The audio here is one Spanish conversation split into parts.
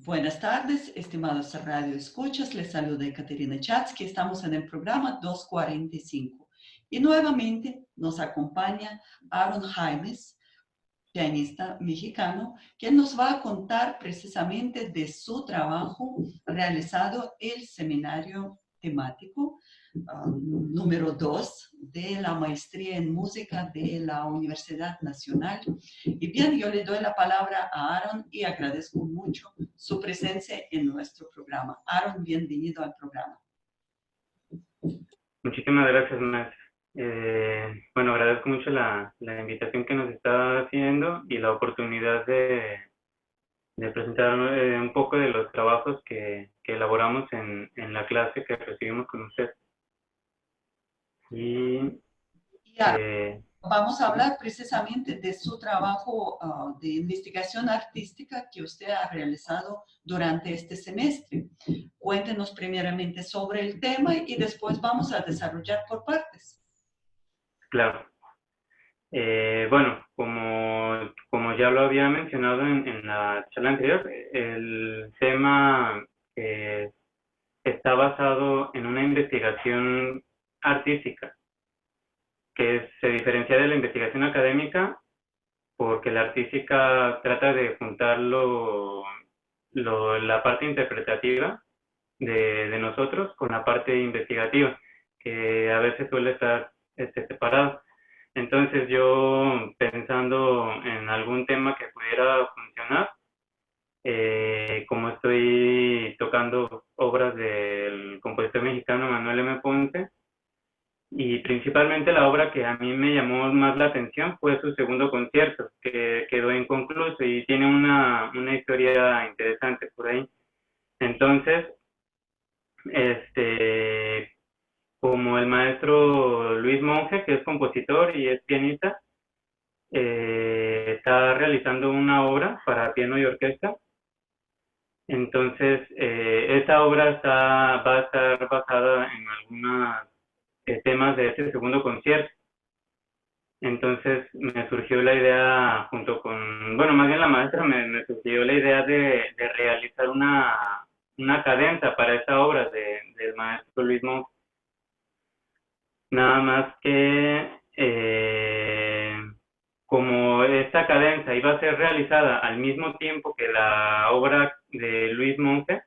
Buenas tardes, estimados radio escuchas. Les saluda Ekaterina Chatsky. Estamos en el programa 245 y nuevamente nos acompaña Aaron Jaimes, pianista mexicano, quien nos va a contar precisamente de su trabajo realizado el seminario temático número 2 de la maestría en música de la Universidad Nacional. Y bien, yo le doy la palabra a Aaron y agradezco mucho su presencia en nuestro programa. Aaron, bienvenido al programa. Muchísimas gracias, Max. Bueno, agradezco mucho la invitación que nos está haciendo y la oportunidad de presentar un poco de los trabajos que elaboramos en la clase que recibimos con usted. Vamos a hablar precisamente de su trabajo de investigación artística que usted ha realizado durante este semestre. Cuéntenos primeramente sobre el tema y después vamos a desarrollar por partes. Claro. Bueno, como ya lo había mencionado en la charla anterior, el tema está basado en una investigación artística que se diferencia de la investigación académica porque la artística trata de juntar la parte interpretativa de nosotros con la parte investigativa, que a veces suele estar separado. Entonces yo, pensando en algún tema que pudiera funcionar, como estoy tocando obras del compositor mexicano Manuel M. Ponce, y principalmente la obra que a mí me llamó más la atención fue su segundo concierto, que quedó inconcluso y tiene una historia interesante por ahí. Entonces, como el maestro Luis Monge, que es compositor y es pianista, está realizando una obra para piano y orquesta. Entonces, esta obra va a estar basada en algunos temas de este segundo concierto. Entonces me surgió la idea junto con, bueno, más bien la maestra me surgió la idea de realizar una cadenza para esta obra del maestro Luis Monge. Nada más que como esta cadenza iba a ser realizada al mismo tiempo que la obra de Luis Monge,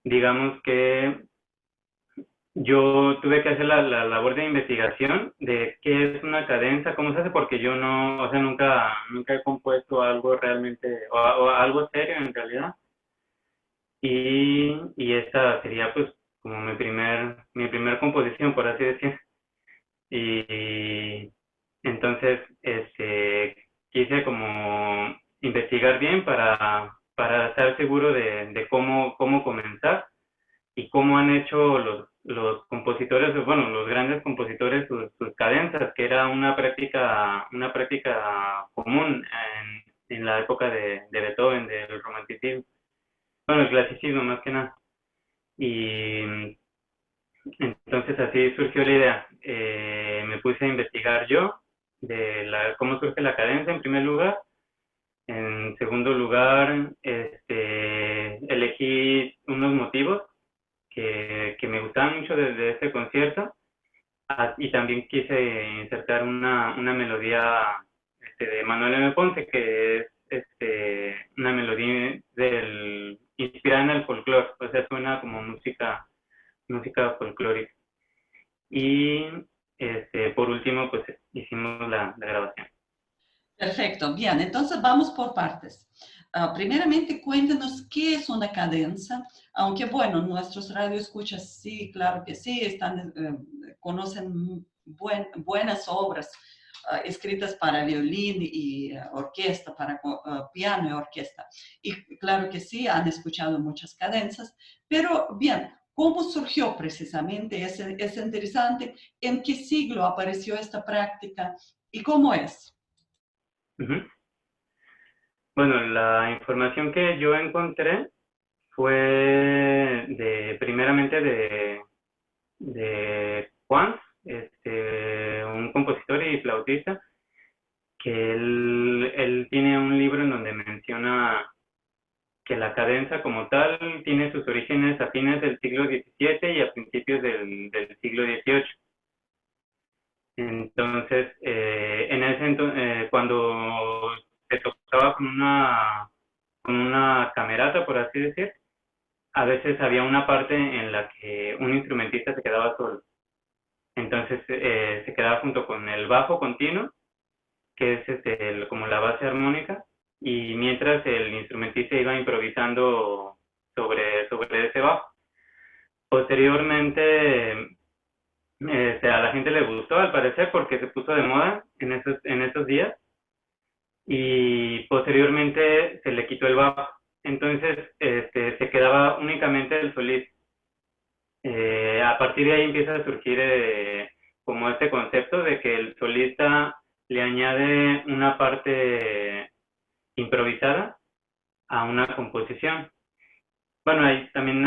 digamos que yo tuve que hacer la labor de investigación de qué es una cadenza, cómo se hace, porque yo no, o sea, nunca he compuesto algo realmente, o algo serio en realidad. Y esta sería pues como mi primer composición, por así decir. Y entonces, quise como investigar bien para estar seguro de cómo comenzar y cómo han hecho los compositores, bueno, los grandes compositores sus cadenzas, que era una práctica común en la época de Beethoven, del romanticismo, bueno, el clasicismo más que nada. Y entonces así surgió la idea. Me puse a investigar yo de cómo surge la cadencia en primer lugar. En segundo lugar, elegí unos motivos que me gustaban mucho desde este concierto, y también quise insertar una melodía de Manuel M. Ponce, que es una melodía inspirada en el folclore, o sea, suena como música folclórica. Y por último, pues hicimos la grabación. Perfecto, bien, entonces vamos por partes. Primeramente, cuéntenos qué es una cadenza, aunque bueno, nuestros radioescuchas sí, claro que sí, conocen buenas obras escritas para violín y orquesta, para piano y orquesta. Y claro que sí, han escuchado muchas cadenzas, pero bien, ¿cómo surgió precisamente? Es interesante, ¿en qué siglo apareció esta práctica y cómo es? Uh-huh. Bueno, la información que yo encontré fue primeramente de Juan, un compositor y flautista, que él tiene un libro en donde menciona menciona que la cadenza como tal tiene sus orígenes a fines del siglo XVII y a principios del siglo XVIII. Entonces, cuando se tocaba con una camerata, por así decir, a veces había una parte en la que un instrumentista se quedaba solo. Entonces, se quedaba junto con el bajo continuo, que es como la base armónica, y mientras el instrumentista iba improvisando sobre ese bajo. Posteriormente, a la gente le gustó, al parecer, porque se puso de moda en esos días, y posteriormente se le quitó el bajo. Entonces, se quedaba únicamente el solista. A partir de ahí empieza a surgir como este concepto de que el solista le añade una parte improvisada a una composición. Bueno, ahí también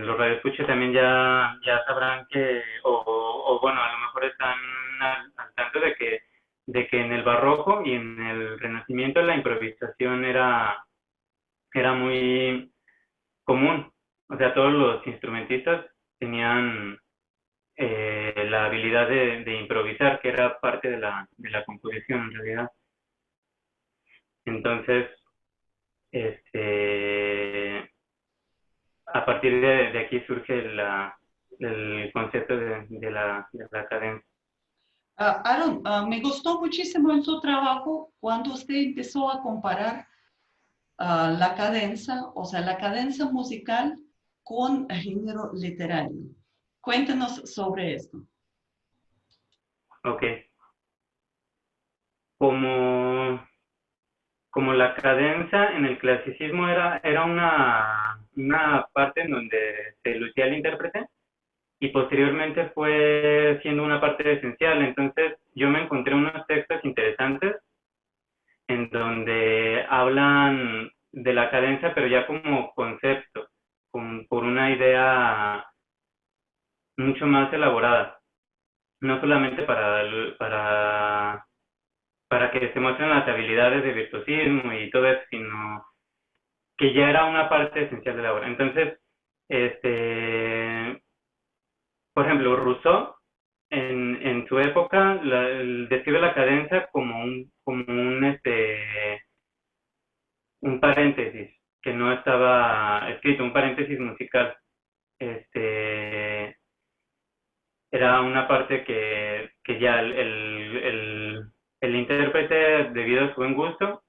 los radioescuchas también ya sabrán que, o bueno, a lo mejor están al tanto de que en el barroco y en el renacimiento la improvisación era muy común. O sea, todos los instrumentistas tenían la habilidad de improvisar, que era parte de la composición en realidad. Entonces, a partir de aquí surge el concepto de la cadencia. Aaron, me gustó muchísimo en su trabajo cuando usted empezó a comparar la cadenza, o sea, la cadenza musical con el género literario. Cuéntenos sobre esto. Ok. Como la cadenza en el clasicismo era una parte en donde se lucía el intérprete y posteriormente fue siendo una parte esencial. Entonces yo me encontré unos textos interesantes en donde hablan de la cadencia, pero ya como concepto, por una idea mucho más elaborada, no solamente para que se muestren las habilidades de virtuosismo y todo eso, sino que ya era una parte esencial de la obra. Entonces, por ejemplo, Rousseau, en su época, describe la cadencia como un paréntesis que no estaba escrito, un paréntesis musical. Era una parte que ya el intérprete, debido a su buen gusto,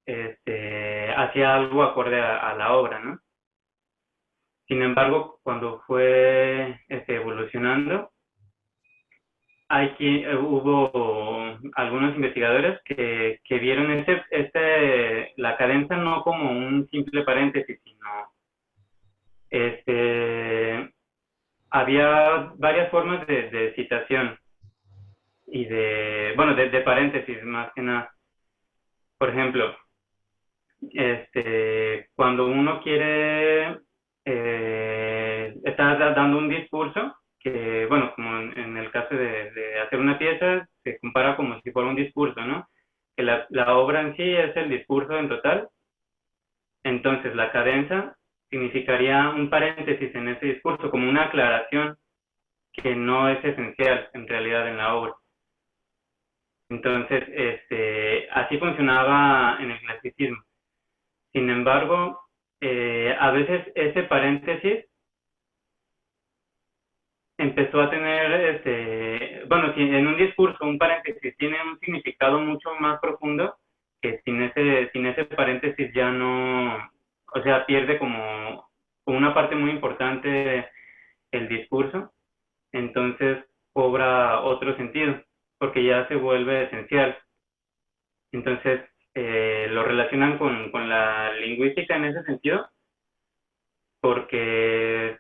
hacía algo acorde a la obra, ¿no? Sin embargo, cuando fue evolucionando, hubo algunos investigadores que vieron la cadencia no como un simple paréntesis, sino había varias formas de citación y bueno, de paréntesis más que nada. Por ejemplo, cuando uno quiere, está dando un discurso, que bueno, como en el caso de hacer una pieza, se compara como si fuera un discurso, ¿no? Que la obra en sí es el discurso en total. Entonces, la cadenza significaría un paréntesis en ese discurso, como una aclaración que no es esencial en realidad en la obra. Entonces, así funcionaba en el clasicismo. Sin embargo, a veces ese paréntesis empezó a tener, bueno, si en un discurso un paréntesis tiene un significado mucho más profundo, que sin ese paréntesis ya no, o sea, pierde como una parte muy importante el discurso, entonces cobra otro sentido, porque ya se vuelve esencial. Entonces, lo relacionan con la lingüística en ese sentido, porque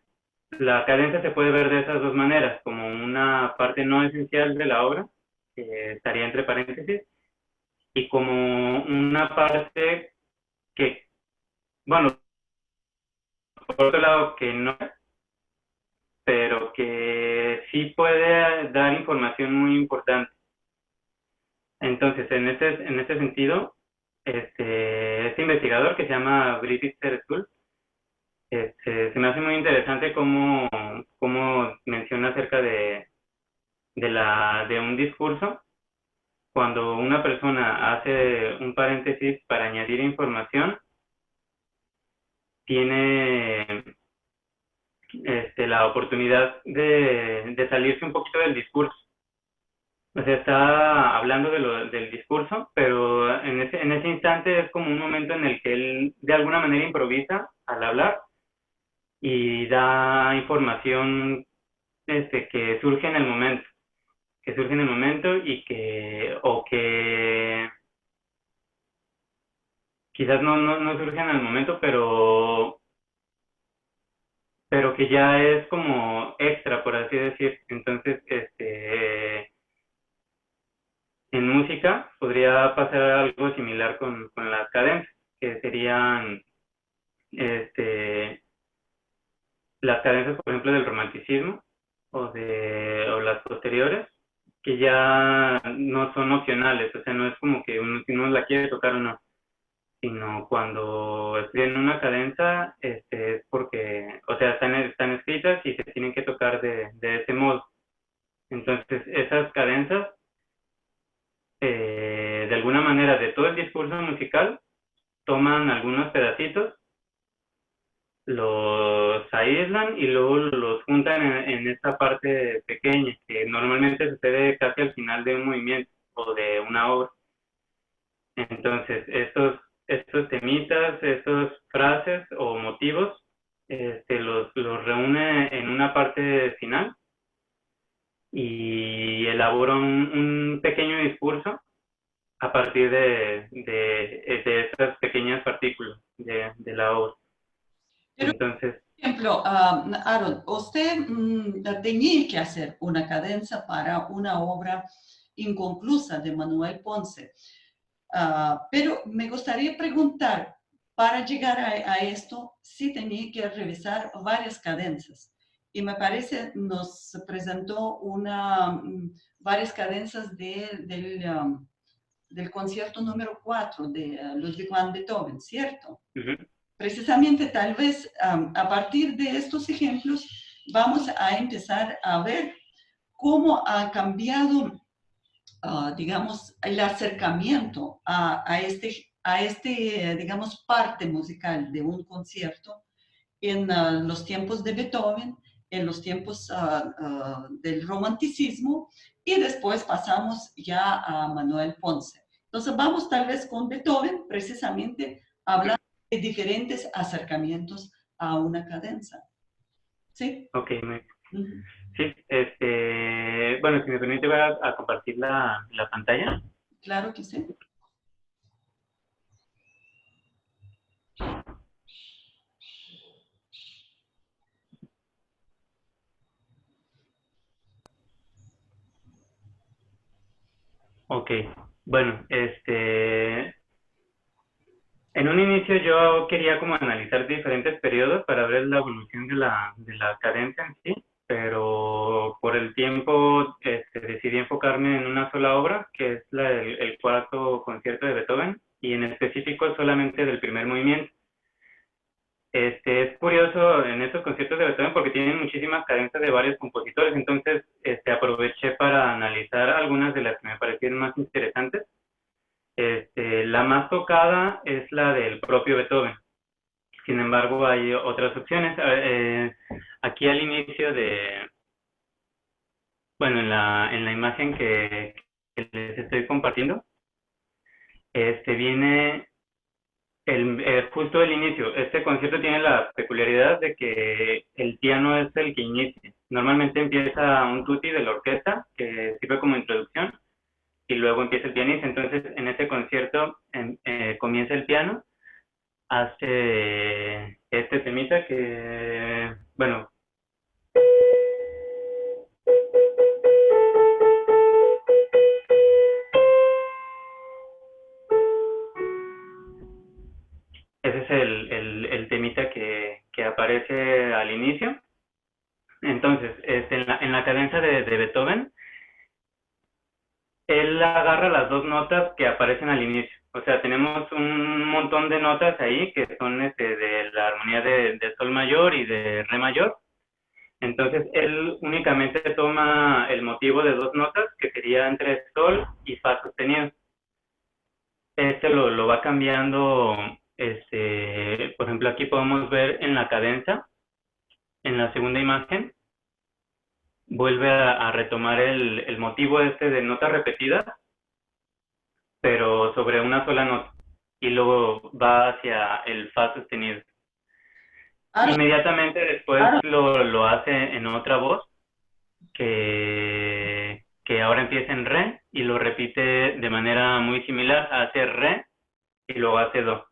la cadencia se puede ver de esas dos maneras, como una parte no esencial de la obra, que estaría entre paréntesis, y como una parte que, bueno, por otro lado, que no, pero que sí puede dar información muy importante. Entonces, en ese sentido, este investigador que se llama British School. Se me hace muy interesante cómo menciona acerca de un discurso. Cuando una persona hace un paréntesis para añadir información, tiene la oportunidad de salirse un poquito del discurso. O sea, está hablando del discurso, pero en ese instante es como un momento en el que él de alguna manera improvisa al hablar y da información que surge en el momento, y o que quizás no surge en el momento, pero que ya es como extra, por así decir. Entonces, en música podría pasar algo similar con las cadencias, que serían las cadencias, por ejemplo, del romanticismo o las posteriores, que ya no son opcionales, o sea, no es como que si uno la quiere tocar o no, sino cuando escriben una cadenza, es porque, o sea, están escritas y se tienen que tocar de ese modo. Entonces, esas cadenzas, de alguna manera, de todo el discurso musical, toman algunos pedacitos, los aíslan y luego los juntan en esta parte pequeña, que normalmente sucede casi al final de un movimiento o de una obra. Entonces, estos temitas, estas frases o motivos, los reúne en una parte final y elabora un pequeño discurso a partir de estas pequeñas partículas de la obra. Pero, Entonces, por ejemplo, Aaron, usted tenía que hacer una cadenza para una obra inconclusa de Manuel Ponce. Pero me gustaría preguntar, para llegar a esto, sí tenía que revisar varias cadenzas. Y me parece, nos presentó varias cadenzas del concierto número 4 de Ludwig van Beethoven, ¿cierto? Precisamente, tal vez a partir de estos ejemplos, vamos a empezar a ver cómo ha cambiado digamos, el acercamiento digamos, parte musical de un concierto en los tiempos de Beethoven, en los tiempos del romanticismo, y después pasamos ya a Manuel Ponce. Entonces vamos tal vez con Beethoven, precisamente hablando de diferentes acercamientos a una cadenza. ¿Sí? ok, Uh -huh. sí, bueno, si me permite voy a compartir la pantalla. Claro que sí. Ok, bueno, en un inicio yo quería como analizar diferentes periodos para ver la evolución de la cadencia en sí, pero por el tiempo decidí enfocarme en una sola obra, que es el cuarto concierto de Beethoven, y en específico solamente del primer movimiento. Es curioso en estos conciertos de Beethoven porque tienen muchísimas cadencias de varios compositores, entonces aproveché para analizar algunas de las que me parecieron más interesantes. La más tocada es la del propio Beethoven. Sin embargo, hay otras opciones. Aquí al inicio bueno, en la imagen que les estoy compartiendo, viene justo el inicio. Este concierto tiene la peculiaridad de que el piano es el que inicia. Normalmente empieza un tutti de la orquesta, que sirve como introducción, y luego empieza el pianista. Entonces, en este concierto comienza el piano, hace este temita que, bueno, ese es el temita que aparece al inicio. Entonces, en la cadencia de Beethoven, él agarra las dos notas que aparecen al inicio. O sea, tenemos un montón de notas ahí que son de la armonía de sol mayor y de re mayor. Entonces, él únicamente toma el motivo de dos notas, que sería entre sol y fa sostenido. Lo va cambiando, por ejemplo, aquí podemos ver en la cadenza, en la segunda imagen, vuelve a retomar el motivo de notas repetidas, pero sobre una sola nota, y luego va hacia el fa sostenido. Aaron, Inmediatamente después lo hace en otra voz, que ahora empieza en re, y lo repite de manera muy similar, hace re, y luego hace do.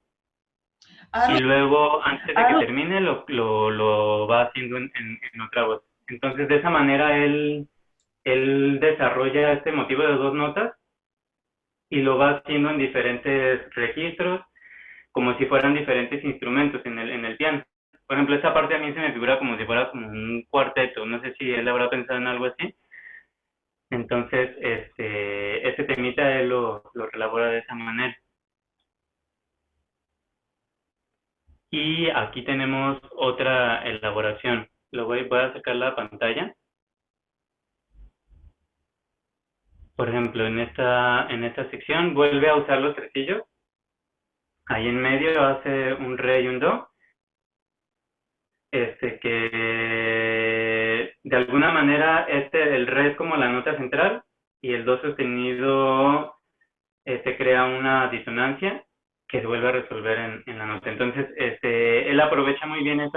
Y Aaron, luego, antes de que Aaron, termine, lo va haciendo en otra voz. Entonces, de esa manera, él desarrolla este motivo de dos notas y lo va haciendo en diferentes registros, como si fueran diferentes instrumentos en el piano. Por ejemplo, esta parte a mí se me figura como si fuera como un cuarteto. No sé si él habrá pensado en algo así. Entonces, este temita él lo elabora de esa manera. Y aquí tenemos otra elaboración. Voy a sacar la pantalla. Por ejemplo, en esta sección vuelve a usar los tresillos. Ahí en medio hace un re y un do. Que de alguna manera el re es como la nota central y el do sostenido crea una disonancia que se vuelve a resolver en la nota. Entonces, él aprovecha muy bien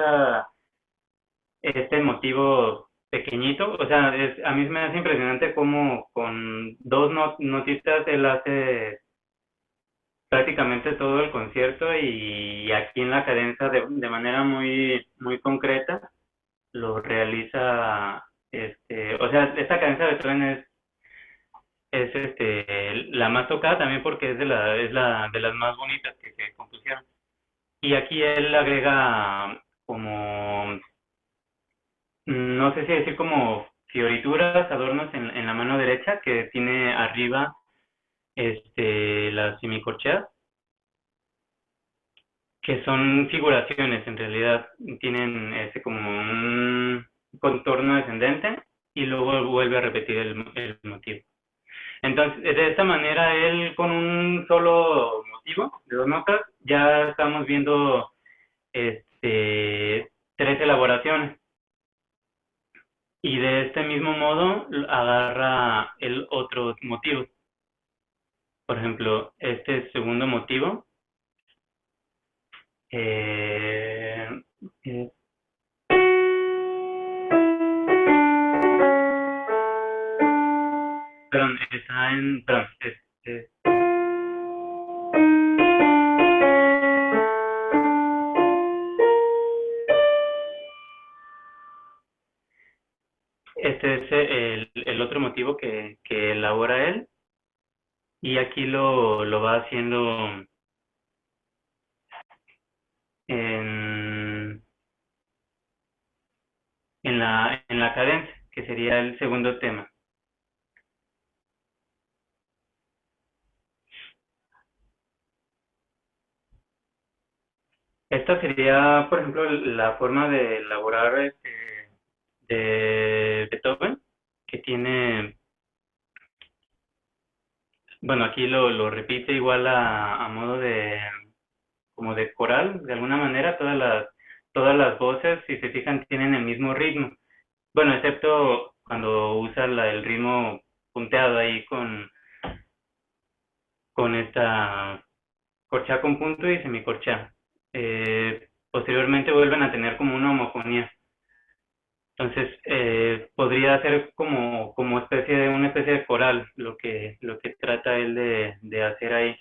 este motivo pequeñito. O sea, a mí me hace impresionante cómo con dos notitas él hace prácticamente todo el concierto, y aquí en la cadencia de manera muy, muy concreta lo realiza. O sea, esta cadencia de Beethoven es la más tocada también porque es de las más bonitas que se compusieron. Y aquí él agrega como, no sé si decir como fiorituras, adornos en la mano derecha, que tiene arriba las semicorcheas, que son figuraciones en realidad. Tienen como un contorno descendente y luego vuelve a repetir el motivo. Entonces, de esta manera, él con un solo motivo de dos notas, ya estamos viendo tres elaboraciones. Y de este mismo modo agarra el otro motivo. Por ejemplo, este segundo motivo, eh, eh, perdón, está en, perdón, es- este es el otro motivo que elabora él, y aquí lo va haciendo en, en la cadencia, que sería el segundo tema. Esta sería, por ejemplo, la forma de elaborar de Beethoven, que tiene, bueno, aquí lo repite igual a modo como de coral, de alguna manera. Todas las voces, si se fijan, tienen el mismo ritmo. Bueno, excepto cuando usa el ritmo punteado ahí con esta corchea con punto y semicorchea. Posteriormente vuelven a tener como una homofonía. Entonces, podría ser como una especie de coral lo que trata él de hacer ahí.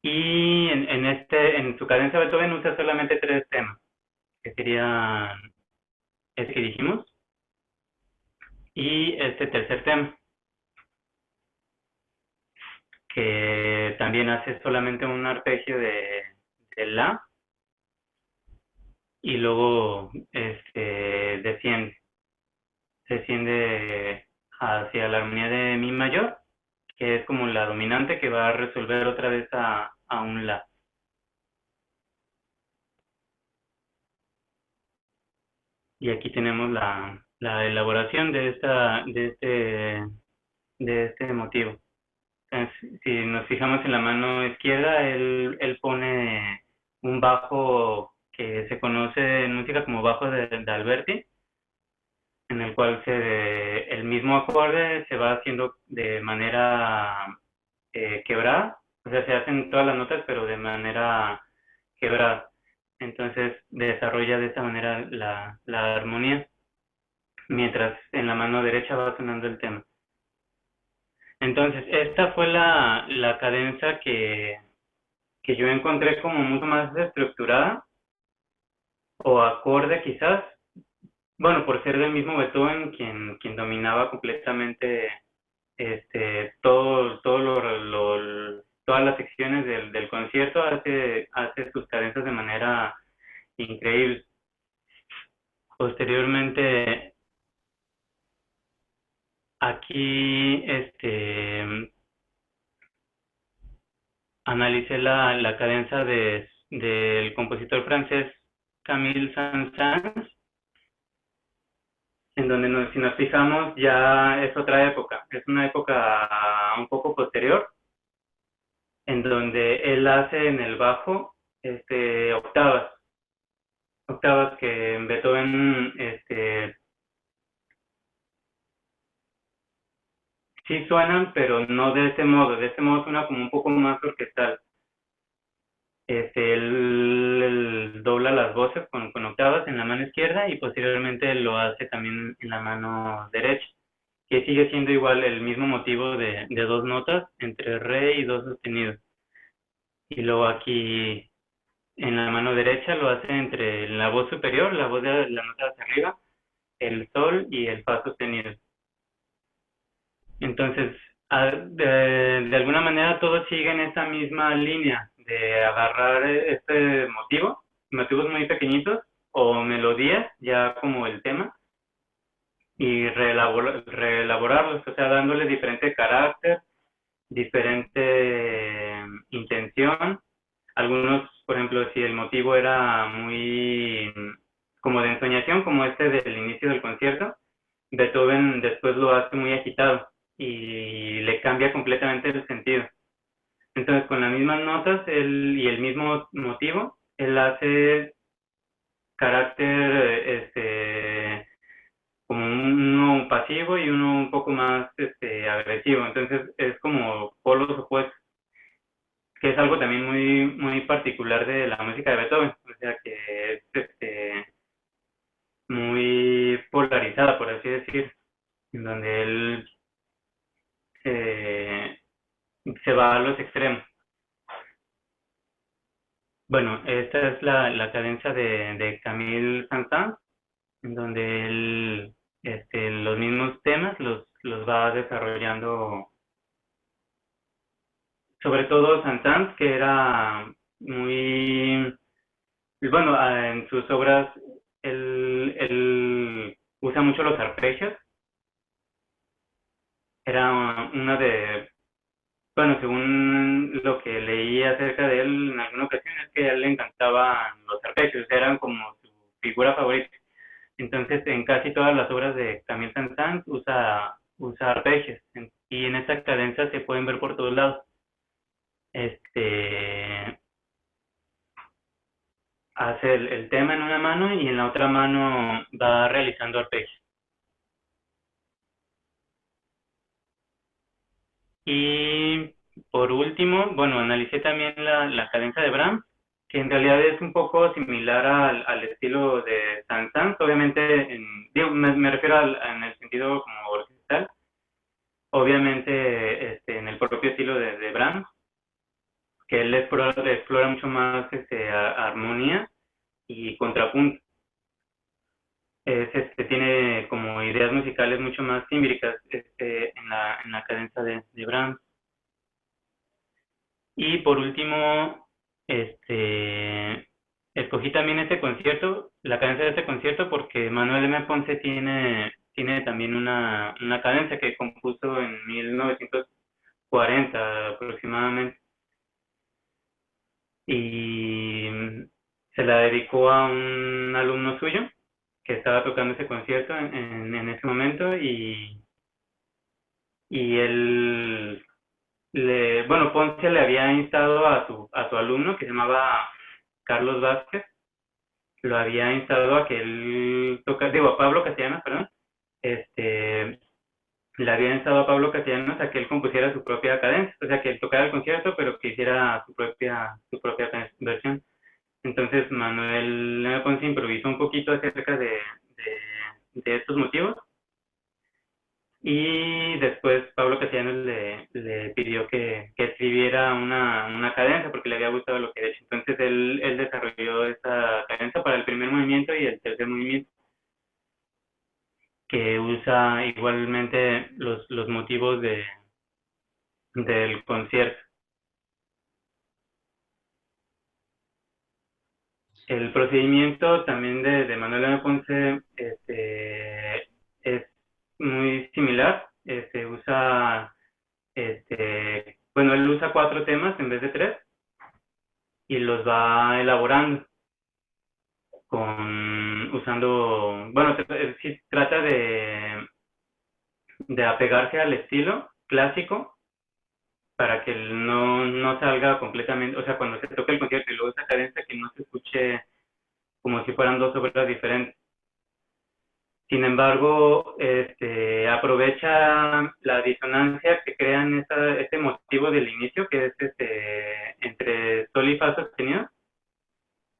Y en su cadencia Beethoven usa solamente tres temas, que serían ese que dijimos, y este tercer tema, que también hace solamente un arpegio de la, y luego desciende hacia la armonía de mi mayor, que es como la dominante que va a resolver otra vez a un la. Y aquí tenemos la elaboración de este motivo. Entonces, si nos fijamos en la mano izquierda, él pone un bajo que se conoce en música como bajo de Alberti, en el cual el mismo acorde se va haciendo de manera quebrada, o sea, se hacen todas las notas, pero de manera quebrada. Entonces desarrolla de esa manera la armonía, mientras en la mano derecha va sonando el tema. Entonces, esta fue la cadencia que yo encontré como mucho más estructurada, o acorde quizás, bueno, por ser del mismo Beethoven, quien dominaba completamente todas las secciones del concierto, hace sus cadencias de manera increíble. Posteriormente, aquí analicé la cadencia del compositor francés Camille Saint-Saëns, en donde si nos fijamos ya es otra época, es una época un poco posterior, en donde él hace en el bajo octavas, octavas que en Beethoven sí suenan, pero no de este modo suena como un poco más orquestal. Él dobla las voces con octavas en la mano izquierda y posteriormente lo hace también en la mano derecha, que sigue siendo igual el mismo motivo de dos notas entre re y do sostenido. Y luego aquí en la mano derecha lo hace entre la voz superior, la voz de la nota hacia arriba, el sol y el fa sostenido. Entonces, de alguna manera todos siguen esa misma línea de agarrar motivos muy pequeñitos o melodías, ya como el tema, y reelaborarlos, o sea, dándole diferente carácter, diferente intención. Algunos, por ejemplo, si el motivo era muy como de ensoñación, como del inicio del concierto, Beethoven después lo hace muy agitado y le cambia completamente el sentido. Entonces, con las mismas notas y el mismo motivo, él hace carácter como uno pasivo y uno un poco más agresivo. Entonces, es como polos opuestos, que es algo también muy, muy particular de la música de Beethoven. O sea, que es muy polarizada, por así decir, en donde él eh, se va a los extremos. Bueno, esta es la cadencia de Camille Saint-Saëns, en donde él los mismos temas los va desarrollando, sobre todo Saint-Saëns, que era muy, bueno, en sus obras él usa mucho los arpegios. Era una de, bueno, según lo que leí acerca de él en alguna ocasión, es que a él le encantaban los arpegios, eran como su figura favorita. Entonces, en casi todas las obras de Camille Saint-Saëns usa arpegios, y en esta cadencia se pueden ver por todos lados. Hace el tema en una mano y en la otra mano va realizando arpegios. Y por último, bueno, analicé también la cadencia de Brahms, que en realidad es un poco similar al estilo de Saint-Saëns, obviamente, me refiero en el sentido como orquestal, obviamente en el propio estilo de Brahms, que él explora mucho más armonía y contrapunto. Tiene como ideas musicales mucho más tímbricas en la cadencia de Brahms. Y por último, escogí también este concierto, la cadencia de este concierto, porque Manuel M. Ponce tiene también una cadencia que compuso en 40 aproximadamente. Y se la dedicó a un alumno suyo que estaba tocando ese concierto en ese momento y él, bueno, Ponce le había instado a su alumno que se llamaba Carlos Vázquez, lo había instado a que él tocara, digo, a Pablo Castellanos, perdón, este, le había instado a Pablo Castellanos a que él compusiera su propia cadencia, o sea, que él tocara el concierto, pero que hiciera su propia versión. Entonces Manuel M. Ponce improvisó un poquito acerca de estos motivos y después Pablo Castellanos le pidió que escribiera una cadencia porque le había gustado lo que había hecho. Entonces él desarrolló esa cadencia para el primer movimiento y el tercer movimiento, que usa igualmente los motivos del concierto. El procedimiento también de Manuel M. Ponce es muy similar. Bueno, él usa 4 temas en vez de 3 y los va elaborando bueno, sí, trata de apegarse al estilo clásico para que no salga completamente, o sea, cuando se toque el concierto y luego esa cadencia que no se escuche como si fueran 2 obras diferentes. Sin embargo, aprovecha la disonancia que crean este motivo del inicio, que es entre sol y fa sostenido,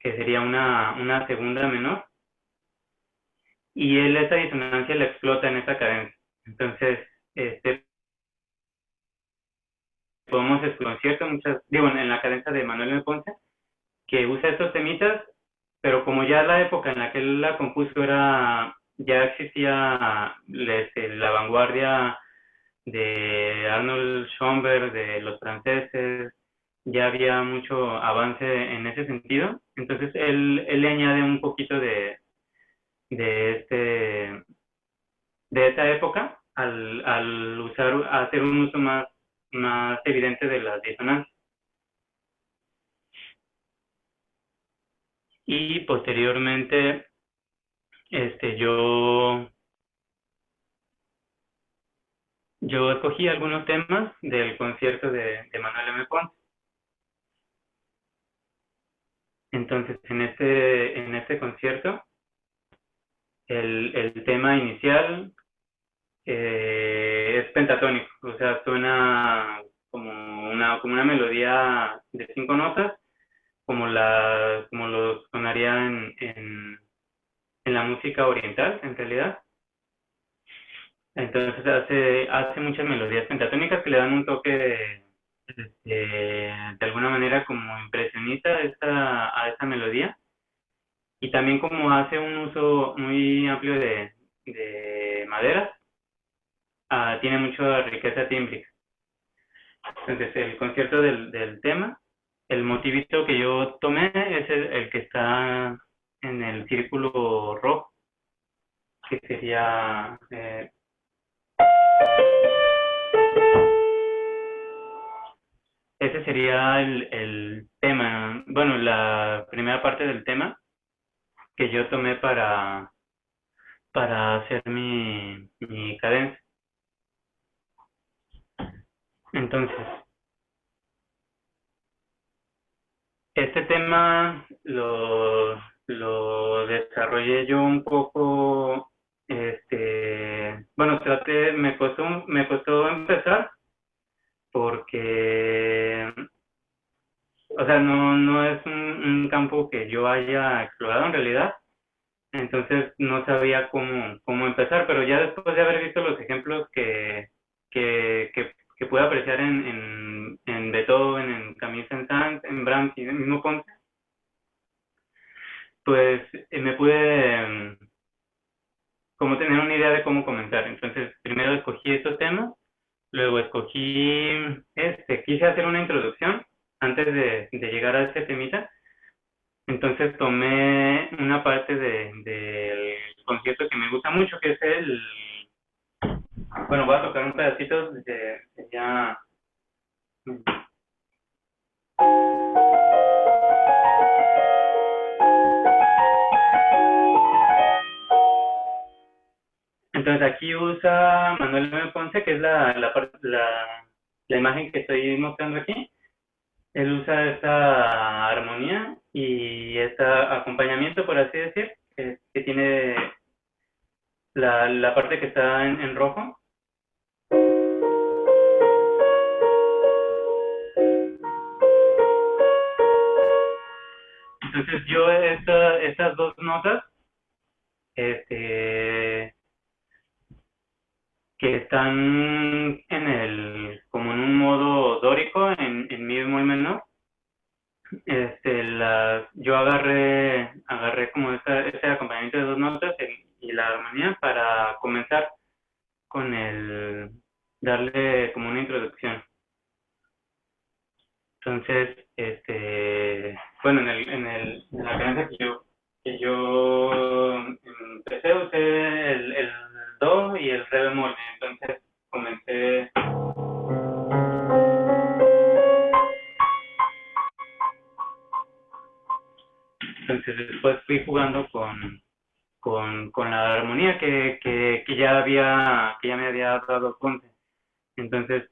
que sería una segunda menor, y él esa disonancia la explota en esa cadencia. Entonces, podemos escuchar concierto en la cadencia de Manuel M. Ponce, que usa estos temitas, pero como ya la época en la que él la compuso ya existía la vanguardia de Arnold Schoenberg, de los franceses, ya había mucho avance en ese sentido, entonces él le añade un poquito de este de esa época al hacer un uso más evidente de las disonancias. Y posteriormente, yo escogí algunos temas del concierto de Manuel M. Ponce. Entonces, en este concierto, el tema inicial es pentatónico, o sea, suena como una melodía de 5 notas, como lo sonaría en la música oriental, en realidad. Entonces hace muchas melodías pentatónicas que le dan un toque de alguna manera como impresionista a esta melodía, y también como hace un uso muy amplio de maderas, tiene mucha riqueza tímbrica. Entonces el concierto del tema, el motivito que yo tomé es el que está en el círculo rojo, que sería ese sería el tema, bueno, la primera parte del tema que yo tomé para hacer mi cadencia. Entonces, este tema lo desarrollé yo un poco, bueno, me costó empezar porque, o sea, no es un campo que yo haya explorado en realidad, entonces no sabía cómo empezar, pero ya después de haber visto los ejemplos que pude apreciar en Beethoven, en Camille Saint-Saëns, en Brahms y en el mismo Ponce, pues me pude como tener una idea de cómo comenzar. Entonces, primero escogí estos temas, luego quise hacer una introducción antes de llegar a este temita. Entonces tomé una parte del concierto que me gusta mucho, que es bueno, voy a tocar un pedacito ya Entonces aquí usa Manuel M. Ponce, que es la imagen que estoy mostrando aquí. Él usa esta armonía y este acompañamiento, por así decir, que tiene la parte que está en rojo. Entonces yo estas dos notas, que están como en un modo dórico, en mi bemol menor, yo agarré como este acompañamiento de dos notas y la armonía para comenzar con darle como una introducción. Entonces, bueno, en la clase que yo empecé, usé el do y el re bemol. Entonces comencé. Entonces después fui jugando con la armonía que ya me había dado cuenta. Entonces,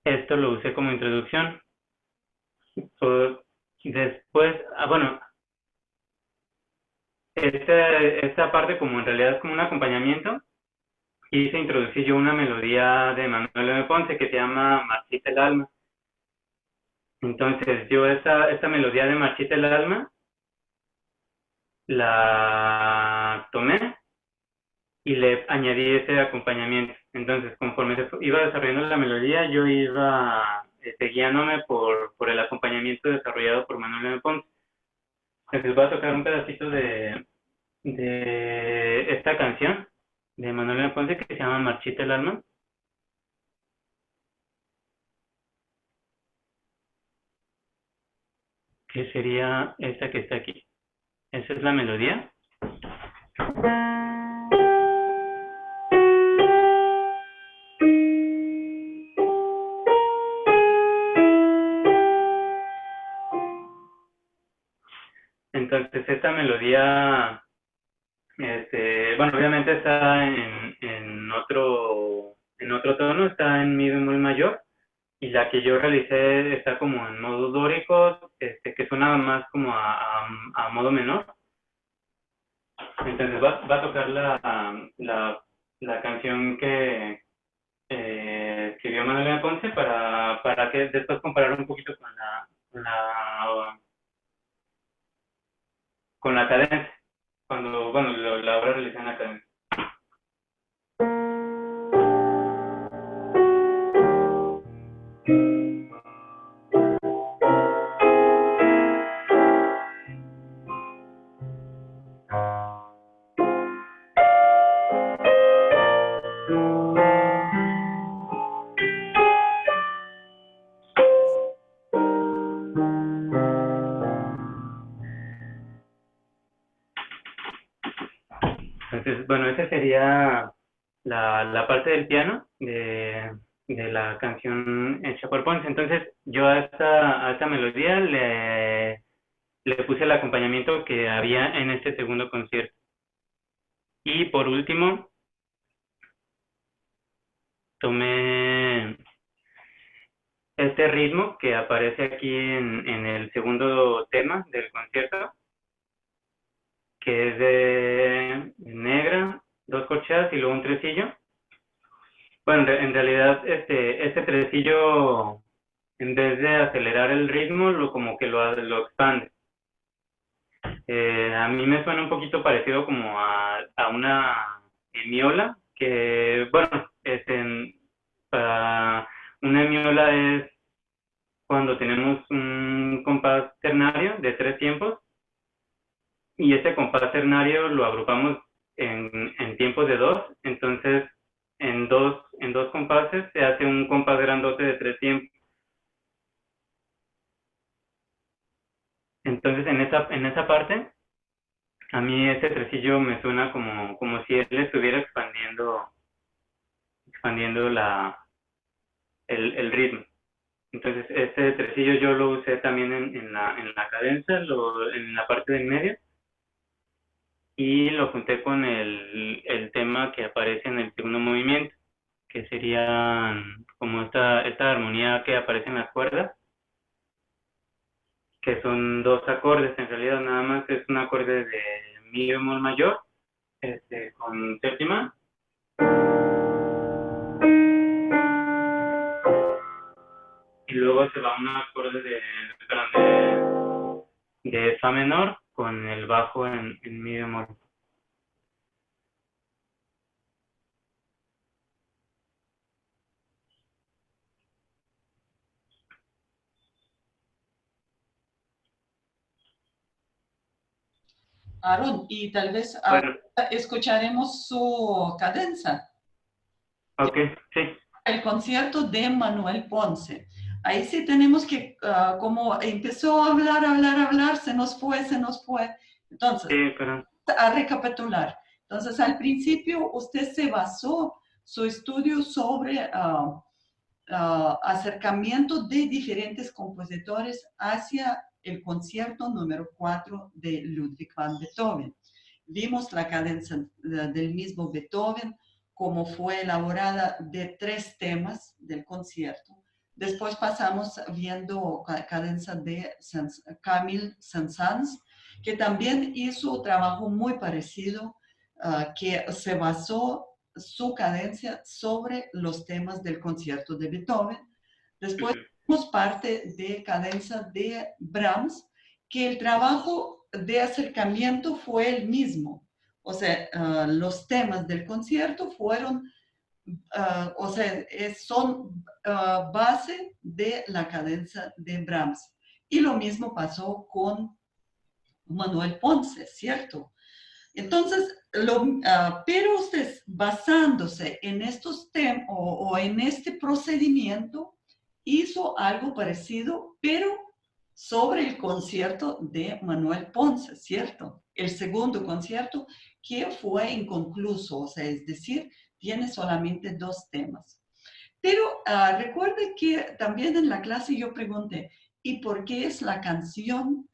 esto lo usé como introducción. Después, bueno, esta parte como en realidad es como un acompañamiento, quise introducir yo una melodía de Manuel M. Ponce que se llama Marchita el alma. Entonces yo esta melodía de Marchita el alma la tomé y le añadí ese acompañamiento. Entonces, conforme se iba desarrollando la melodía, yo iba guiándome por el acompañamiento desarrollado por Manuel M. Ponce. Entonces voy a tocar un pedacito de esta canción de Manuel M. Ponce que se llama Marchita el alma. Que sería esta que está aquí. Esa es la melodía. Entonces esta melodía, bueno, obviamente está en otro tono, está en mi bemol mayor, y la que yo realicé está como en modo dórico, que suena más como a modo menor. Entonces va a tocar la canción que escribió Manuel M. Ponce para que después comparar un poquito con la cadencia, cuando, bueno, la obra realizada en la cadencia. Entonces, bueno, esa sería la parte del piano de la canción hecha por Ponce. Entonces, yo a esta melodía le puse el acompañamiento que había en este segundo concierto. Y por último, tomé este ritmo que aparece aquí en el segundo tema del concierto, que es de negra, dos corcheas y luego un tresillo. Bueno, en realidad este tresillo, en vez de acelerar el ritmo, como que lo expande. A mí me suena un poquito parecido como a una hemiola, que, bueno, para una hemiola es cuando tenemos un compás ternario de 3 tiempos, y ese compás ternario lo agrupamos en tiempos de 2, entonces en dos compases se hace un compás grandote de 3 tiempos. Entonces en esa parte, a mí ese tresillo me suena como si él estuviera expandiendo expandiendo el ritmo. Entonces, este tresillo yo lo usé también en la cadencia, en la parte del medio, y lo junté con el tema que aparece en el segundo movimiento, que sería como esta armonía que aparece en las cuerdas, que son dos acordes, en realidad nada más es un acorde de mi bemol mayor, con séptima, y luego se va un acorde de fa menor con el bajo en mi bemol. Aaron, y tal vez Bueno, escucharemos su cadenza, ok, sí, el concierto de Manuel Ponce. Ahí sí tenemos que, como empezó a hablar, se nos fue. Entonces, sí, pero a recapitular. Entonces, al principio usted se basó su estudio sobre acercamiento de diferentes compositores hacia el concierto número 4 de Ludwig van Beethoven. Vimos la cadencia del mismo Beethoven, como fue elaborada de 3 temas del concierto. Después pasamos viendo cadencia de Camille Saint-Saëns, que también hizo un trabajo muy parecido, que se basó su cadencia sobre los temas del concierto de Beethoven. Después vimos parte de cadencia de Brahms, que el trabajo de acercamiento fue el mismo. O sea, los temas del concierto fueron, o sea, son base de la cadencia de Brahms. Y lo mismo pasó con Manuel Ponce, ¿cierto? Entonces, pero usted basándose en estos temas o en este procedimiento, hizo algo parecido, pero sobre el concierto de Manuel Ponce, ¿cierto? El segundo concierto que fue inconcluso, o sea, es decir, tiene solamente 2 temas. Pero recuerde que también en la clase yo pregunté, ¿y por qué es la canción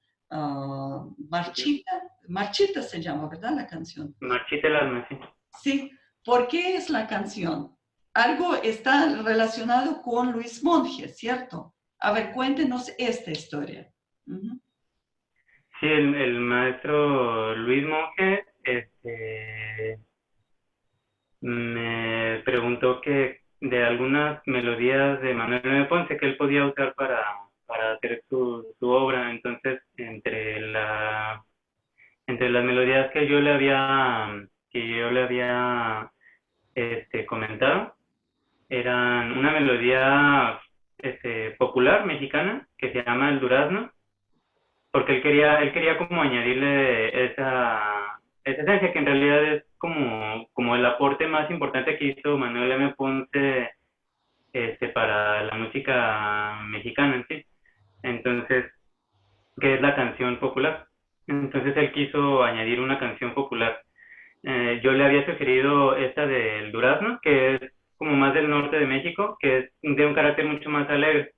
Marchita? Marchita se llama, ¿verdad? La canción. Marchita el alma, sí. Sí, ¿por qué es la canción? Algo está relacionado con Luis Monge, ¿cierto? A ver, cuéntenos esta historia. Sí, el maestro Luis Monge, me preguntó que de algunas melodías de Manuel M. Ponce que él podía usar para hacer su obra. Entonces, entre las melodías que yo le había comentado, eran una melodía popular mexicana que se llama El Durazno, porque él quería como añadirle esa esencia que en realidad es como el aporte más importante que hizo Manuel M. Ponce para la música mexicana en sí. Entonces, que es la canción popular. Entonces él quiso añadir una canción popular. Yo le había sugerido esta del Durazno, que es como más del norte de México, que es de un carácter mucho más alegre.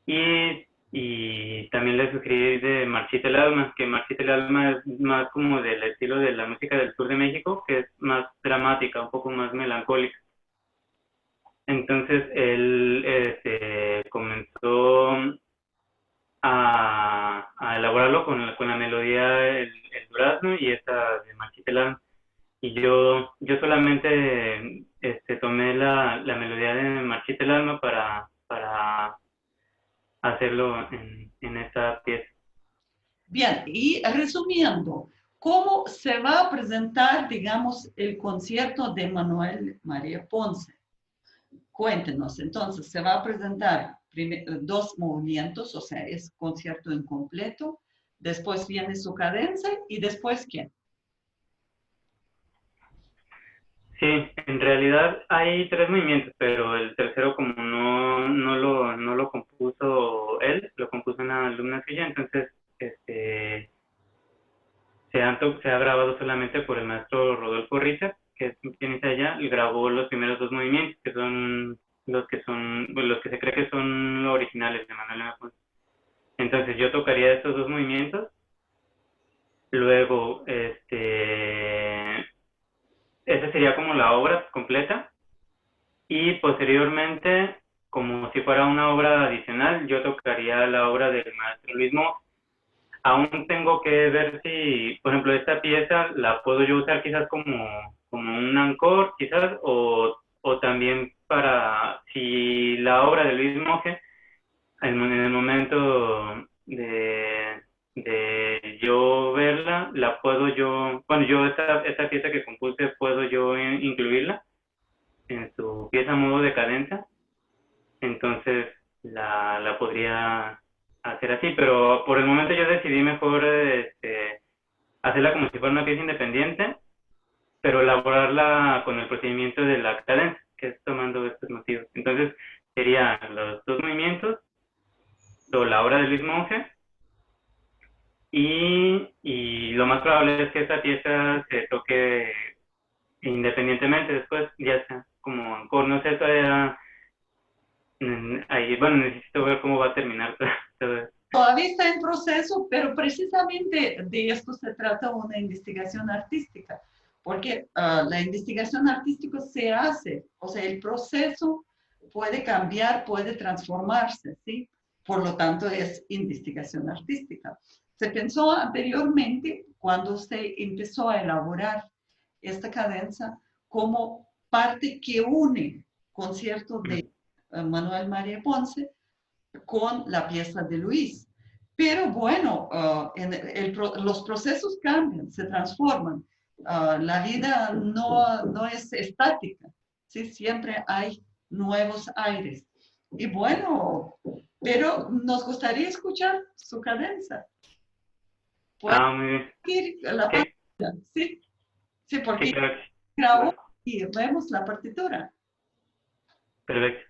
Y también le sugerí de Marchita el Alma, que Marchita el Alma es más como del estilo de la música del sur de México, que es más dramática, un poco más melancólica. Entonces él comenzó a elaborarlo con la melodía el Durazno y esta de Marchita el Alma. Y yo solamente tomé la melodía de Marchita el Alma para hacerlo en esta pieza. Bien, y resumiendo, ¿cómo se va a presentar, digamos, el concierto de Manuel María Ponce? Cuéntenos, entonces, se va a presentar 2 movimientos, o sea, es concierto incompleto, después viene su cadencia y después, ¿qué? Sí, en realidad hay 3 movimientos, pero el tercero como no lo compuso él, lo compuso una alumna suya, entonces se ha grabado solamente por el maestro Rodolfo Richa, que es pianista de ella, grabó los primeros dos movimientos, que son pues, los que se cree que son los originales de Manuel M. Ponce. Entonces yo tocaría estos dos movimientos, luego, esa sería como la obra completa, y posteriormente, como si fuera una obra adicional, yo tocaría la obra del maestro Luis Monge. Aún tengo que ver si, por ejemplo, esta pieza la puedo yo usar quizás como un encore, quizás, o también para, si la obra de Luis Monge, en el momento de yo verla, la puedo yo, bueno, yo esta pieza que compuse, puedo yo incluirla en su pieza modo de cadencia, entonces la podría hacer así, pero por el momento yo decidí mejor hacerla como si fuera una pieza independiente, pero elaborarla con el procedimiento de la cadencia, que es tomando estos motivos. Entonces serían los dos movimientos, o la obra de Luis Monge, y lo más probable es que esta pieza se toque independientemente después, ya sea como encore, no sé, todavía ahí, bueno, necesito ver cómo va a terminar todo esto. Todavía está en proceso, pero precisamente de esto se trata una investigación artística, porque la investigación artística se hace, o sea, el proceso puede cambiar, puede transformarse, ¿sí? Por lo tanto, es investigación artística. Se pensó anteriormente, cuando se empezó a elaborar esta cadencia, como parte que une concierto de Manuel María Ponce con la pieza de Luis. Pero bueno, los procesos cambian, se transforman. La vida no es estática, ¿sí? Siempre hay nuevos aires. Y bueno, pero nos gustaría escuchar su cadencia. Muy ¿Puede ir la bien. partitura? Sí, sí, Sí, porque claro que sí. grabó y vemos la partitura. Perfecto.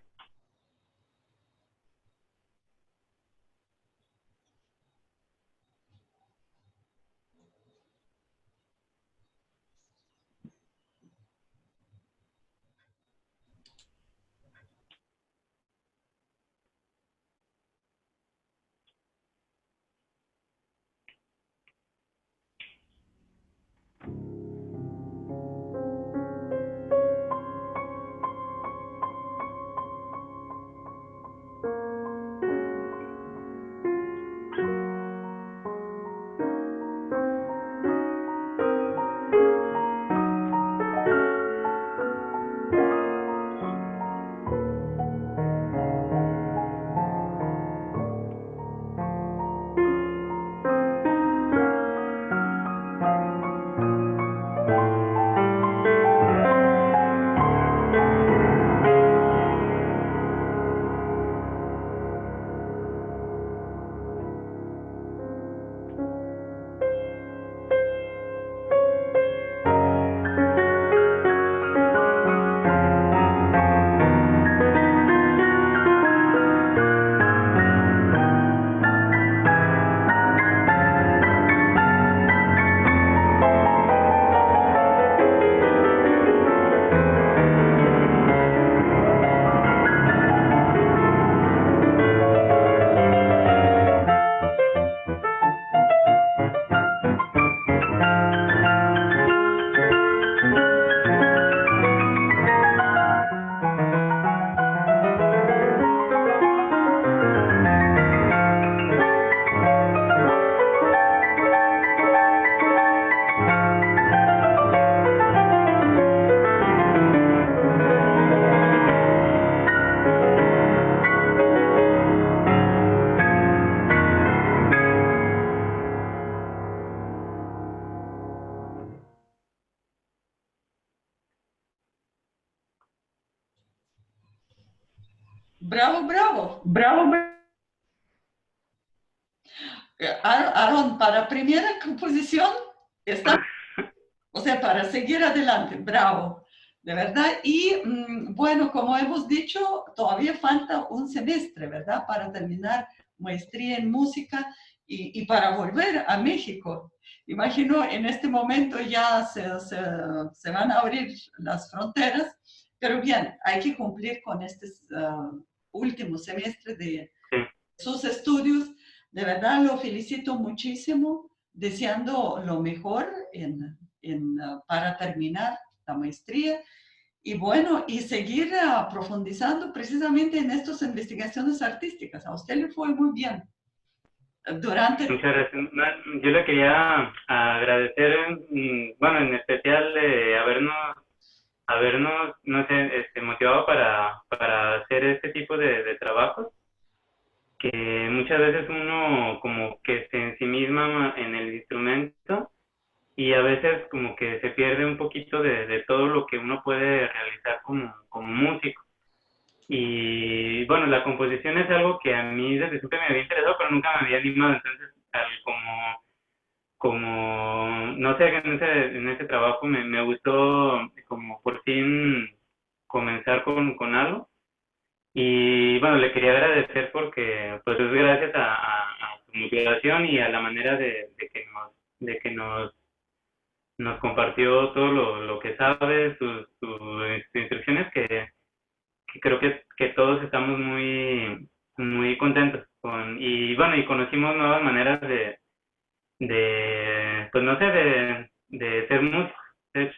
Bravo, bravo, bravo, bravo. Aaron, para primera composición, está, o sea, para seguir adelante, bravo, de verdad. Y bueno, como hemos dicho, todavía falta un semestre, ¿verdad? Para terminar maestría en música y para volver a México. Imagino en este momento ya se van a abrir las fronteras, pero bien, hay que cumplir con este último semestre de Sí, sus estudios. De verdad lo felicito muchísimo, deseando lo mejor para terminar la maestría. Y bueno, y seguir profundizando precisamente en estas investigaciones artísticas. A usted le fue muy bien. Durante... muchas gracias. Yo le quería agradecer, bueno, en especial habernos, no sé, motivado para hacer este tipo de trabajos, que muchas veces uno como que se ensimisma en el instrumento y a veces como que se pierde un poquito de todo lo que uno puede realizar como músico. Y bueno, la composición es algo que a mí desde siempre me había interesado, pero nunca me había animado, entonces no sé, en ese trabajo me gustó como por fin comenzar con algo. Y bueno, le quería agradecer porque pues es gracias a su motivación y a la manera de que nos compartió todo lo que sabe, sus instrucciones, que creo que todos estamos muy contentos y bueno, y conocimos nuevas maneras pues no sé, de ser músicos, de hecho.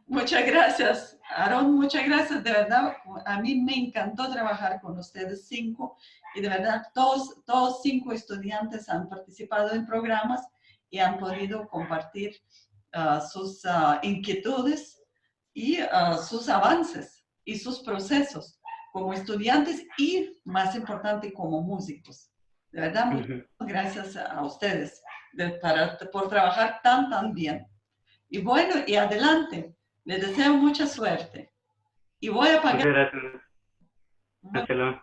Muchas gracias, Aaron, muchas gracias. De verdad, a mí me encantó trabajar con ustedes cinco y de verdad todos cinco estudiantes han participado en programas y han podido compartir sus inquietudes y sus avances y sus procesos como estudiantes y, más importante, como músicos. De verdad, muchas gracias a ustedes por trabajar tan bien. Y bueno, y adelante. Les deseo mucha suerte. Y voy a Muchas pagar. gracias. Hasta luego.